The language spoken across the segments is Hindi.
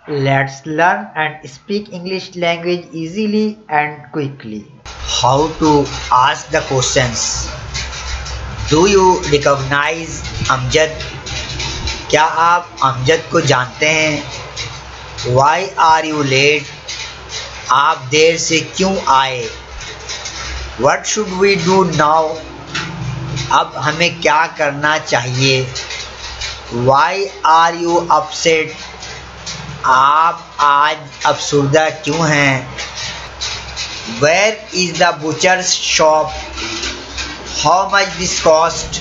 Let's learn and speak English language easily and quickly. How to ask the questions? Do you recognize Amjad? क्या आप अमजद को जानते हैं? Why are you late? आप देर से क्यों आए? What should we do now? अब हमें क्या करना चाहिए? Why are you upset? आप आज अफसुर्दा क्यों हैं? Where is the butcher's shop? How much this cost?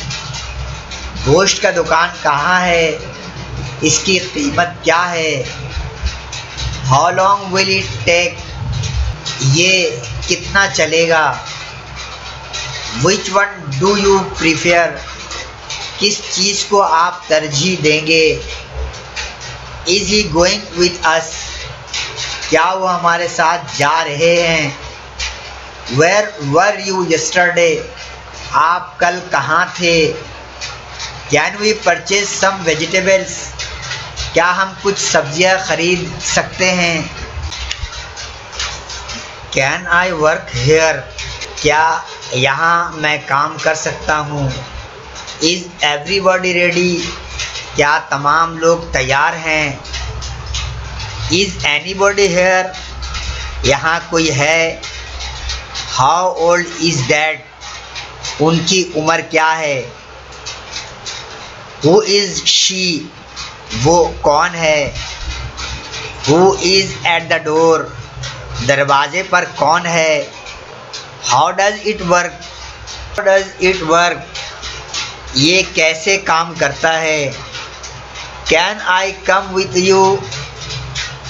गोश्त का दुकान कहाँ है? इसकी कीमत क्या है? How long will it take? ये कितना चलेगा? Which one do you prefer? किस चीज़ को आप तरजीह देंगे? Is he going with us? क्या वो हमारे साथ जा रहे हैं? Where were you yesterday? आप कल कहाँ थे? Can we purchase some vegetables? क्या हम कुछ सब्जियां खरीद सकते हैं? Can I work here? क्या यहाँ मैं काम कर सकता हूँ? Is everybody ready? क्या तमाम लोग तैयार हैं? Is anybody here? यहाँ कोई है? How old is that? उनकी उम्र क्या है? Who is she? वो कौन है? Who is at the door? दरवाजे पर कौन है? How does it work? How does it work? ये कैसे काम करता है? Can I come with you?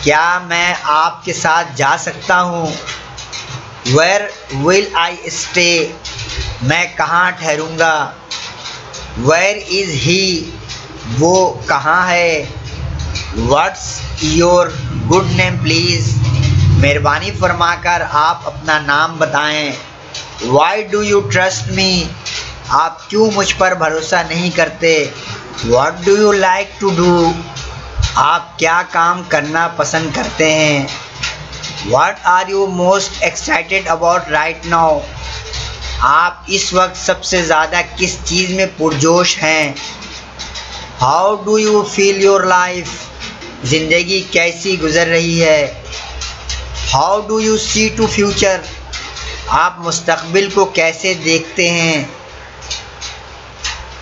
क्या मैं आपके साथ जा सकता हूँ? Where will I stay? मैं कहाँ ठहरूंगा? Where is he? वो कहाँ है? What's your good name please? मेहरबानी फरमाकर आप अपना नाम बताएं. Why do you trust me? आप क्यों मुझ पर भरोसा नहीं करते? What do you like to do? आप क्या काम करना पसंद करते हैं? What are you most excited about right now? आप इस वक्त सबसे ज़्यादा किस चीज़ में पुरजोश हैं? How do you feel your life? ज़िंदगी कैसी गुज़र रही है? How do you see to future? आप मुस्तक़बिल को कैसे देखते हैं?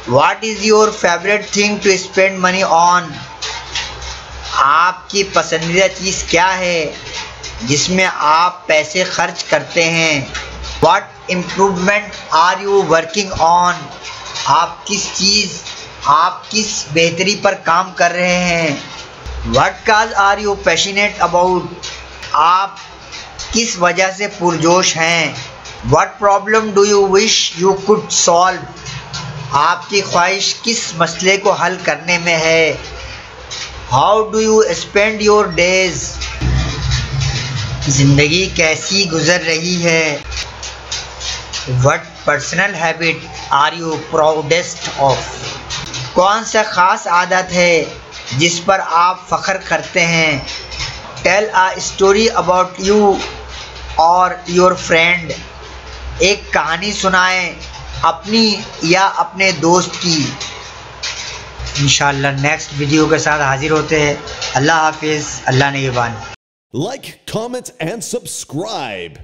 What is your favorite thing to spend money on? आपकी पसंदीदा चीज़ क्या है जिसमें आप पैसे खर्च करते हैं? What improvement are you working on? आप किस बेहतरी पर काम कर रहे हैं? What cause are you passionate about? आप किस वजह से पुरजोश हैं? What problem do you wish you could solve? आपकी ख्वाहिश किस मसले को हल करने में है? How do you spend your days? ज़िंदगी कैसी गुज़र रही है? What personal habit are you proudest of? कौन सा ख़ास आदत है जिस पर आप फ़ख्र करते हैं? Tell a story about you or your friend. एक कहानी सुनाएं अपनी या अपने दोस्त की. इंशाअल्लाह नेक्स्ट वीडियो के साथ हाजिर होते हैं. अल्लाह हाफिज़. अल्लाह निगहबान. Like, comment, and subscribe.